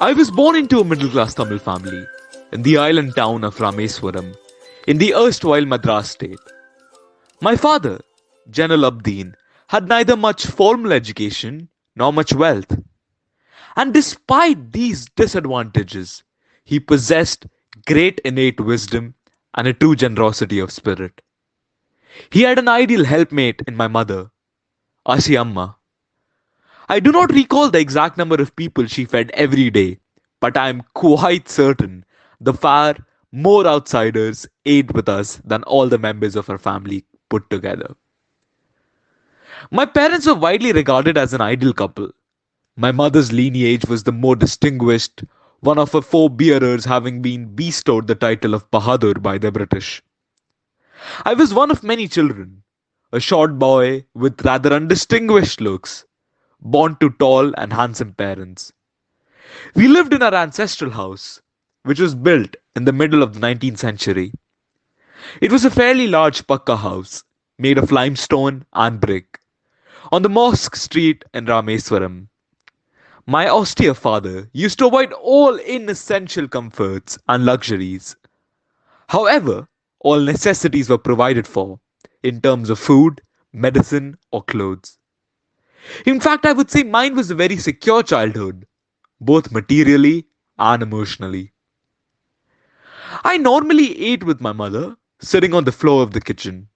I was born into a middle-class Tamil family in the island town of Rameswaram in the erstwhile Madras state. My father, General Abdeen, had neither much formal education nor much wealth. And despite these disadvantages, he possessed great innate wisdom and a true generosity of spirit. He had an ideal helpmate in my mother, Asi Amma. I do not recall the exact number of people she fed every day, but I am quite certain the far more outsiders ate with us than all the members of our family put together. My parents were widely regarded as an ideal couple. My mother's lineage was the more distinguished, one of her forebearers having been bestowed the title of Bahadur by the British. I was one of many children, a short boy with rather undistinguished looks, born to tall and handsome parents. We lived in our ancestral house, which was built in the middle of the 19th century. It was a fairly large Pakka house, made of limestone and brick, on the Mosque Street in Rameswaram. My austere father used to avoid all inessential comforts and luxuries. However, all necessities were provided for, in terms of food, medicine, or clothes. In fact, I would say mine was a very secure childhood, both materially and emotionally. I normally ate with my mother, sitting on the floor of the kitchen.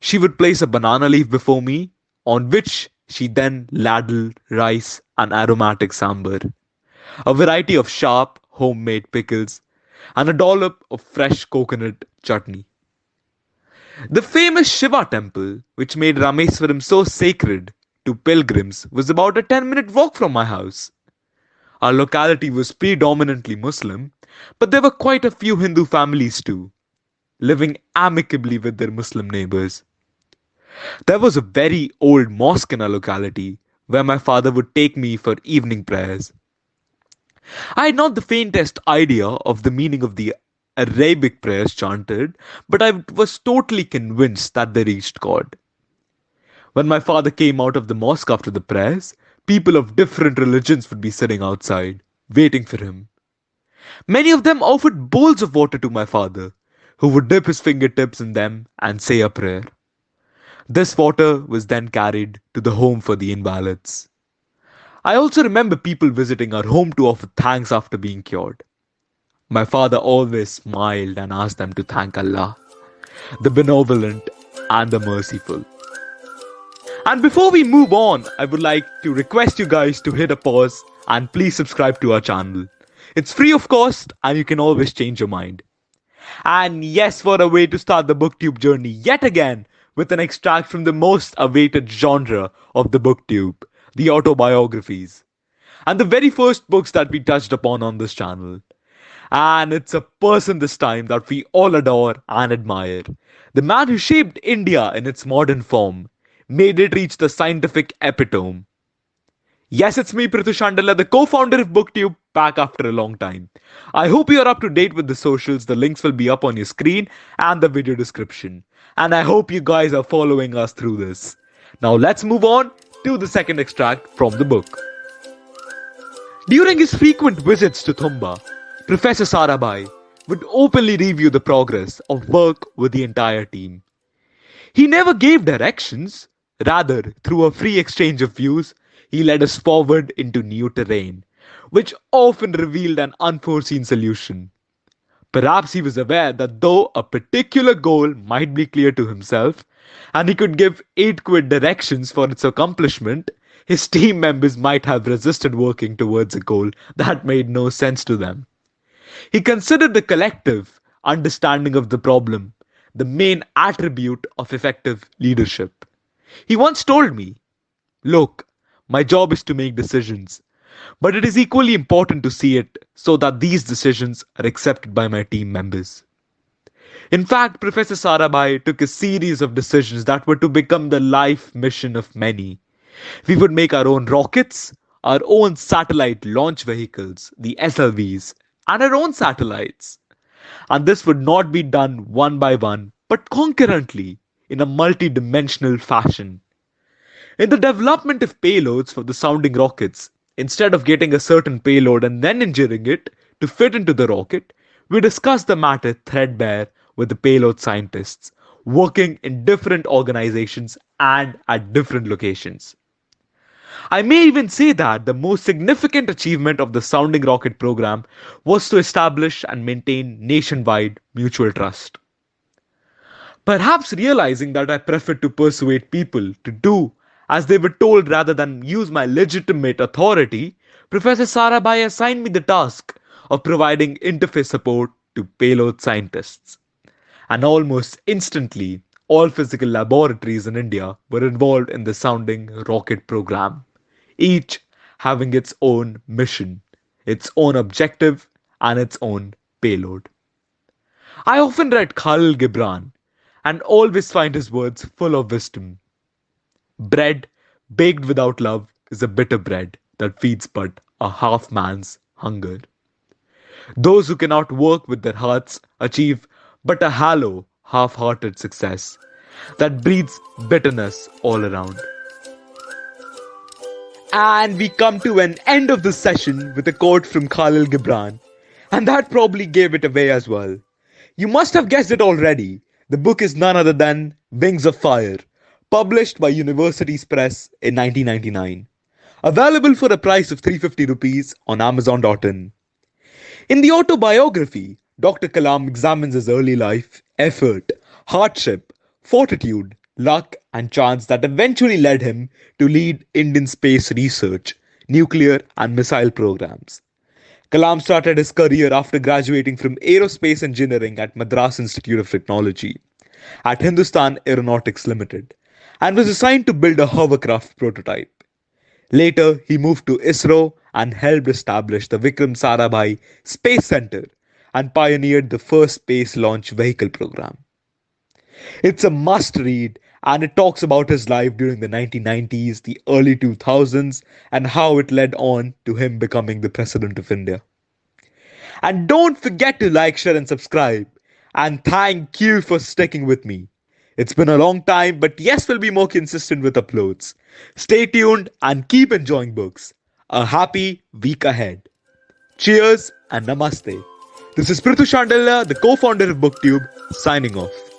She would place a banana leaf before me, on which she then ladled rice and aromatic sambar, a variety of sharp, homemade pickles, and a dollop of fresh coconut chutney. The famous Shiva temple, which made Rameswaram so sacred to pilgrims, was about a 10-minute walk from my house. Our locality was predominantly Muslim, but there were quite a few Hindu families too, living amicably with their Muslim neighbors. There was a very old mosque in our locality where my father would take me for evening prayers. I had not the faintest idea of the meaning of the Arabic prayers chanted, but I was totally convinced that they reached God. When my father came out of the mosque after the prayers, people of different religions would be sitting outside, waiting for him. Many of them offered bowls of water to my father, who would dip his fingertips in them and say a prayer. This water was then carried to the home for the invalids. I also remember people visiting our home to offer thanks after being cured. My father always smiled and asked them to thank Allah, the benevolent and the merciful. And before we move on, I would like to request you guys to hit a pause and please subscribe to our channel. It's free of cost and you can always change your mind. And yes, what a way to start the BookTube journey yet again with an extract from the most awaited genre of the BookTube, the autobiographies. And the very first books that we touched upon on this channel. And it's a person this time that we all adore and admire. The man who shaped India in its modern form, made it reach the scientific epitome. Yes, it's me, Prithu Shandilya, the co-founder of BookTube, back after a long time. I hope you're up to date with the socials. The links will be up on your screen and the video description. And I hope you guys are following us through this. Now let's move on to the second extract from the book. During his frequent visits to Thumba, Professor Sarabhai would openly review the progress of work with the entire team. He never gave directions, rather, through a free exchange of views, he led us forward into new terrain, which often revealed an unforeseen solution. Perhaps he was aware that though a particular goal might be clear to himself, and he could give 8 quid directions for its accomplishment, his team members might have resisted working towards a goal that made no sense to them. He considered the collective understanding of the problem the main attribute of effective leadership. He once told me, "Look, my job is to make decisions, but it is equally important to see it so that these decisions are accepted by my team members." In fact, Professor Sarabhai took a series of decisions that were to become the life mission of many. We would make our own rockets, our own satellite launch vehicles, the SLVs, and our own satellites. And this would not be done one by one, but concurrently in a multi-dimensional fashion. In the development of payloads for the sounding rockets, Instead of getting a certain payload and then engineering it to fit into the rocket, we discuss the matter threadbare with the payload scientists working in different organizations and at different locations. I may even say that the most significant achievement of the sounding rocket program was to establish and maintain nationwide mutual trust. Perhaps realizing that I preferred to persuade people to do as they were told rather than use my legitimate authority, Professor Sarabhai assigned me the task of providing interface support to payload scientists. And almost instantly, all physical laboratories in India were involved in the sounding rocket program, each having its own mission, its own objective, and its own payload. I often read Khalil Gibran and always find his words full of wisdom. Bread baked without love is a bitter bread that feeds but a half man's hunger. Those who cannot work with their hearts achieve but a hollow, half hearted success that breeds bitterness all around. And we come to an end of this session with a quote from Khalil Gibran, and that probably gave it away as well. You must have guessed it already. The book is none other than Wings of Fire, published by Universities Press in 1999. Available for a price of 350 rupees on Amazon.in. In the autobiography, Dr. Kalam examines his early life, effort, hardship, fortitude, luck, and chance that eventually led him to lead Indian space research, nuclear and missile programs. Kalam started his career after graduating from aerospace engineering at Madras Institute of Technology at Hindustan Aeronautics Limited and was assigned to build a hovercraft prototype. Later, he moved to ISRO and helped establish the Vikram Sarabhai Space Center and pioneered the first space launch vehicle program. It's a must read and it talks about his life during the 1990s, the early 2000s, and how it led on to him becoming the President of India. And don't forget to like, share, and subscribe. And thank you for sticking with me. It's been a long time, but yes, we'll be more consistent with uploads. Stay tuned and keep enjoying books. A happy week ahead. Cheers and namaste. This is Prithu Shandilya, the co-founder of BookTube, signing off.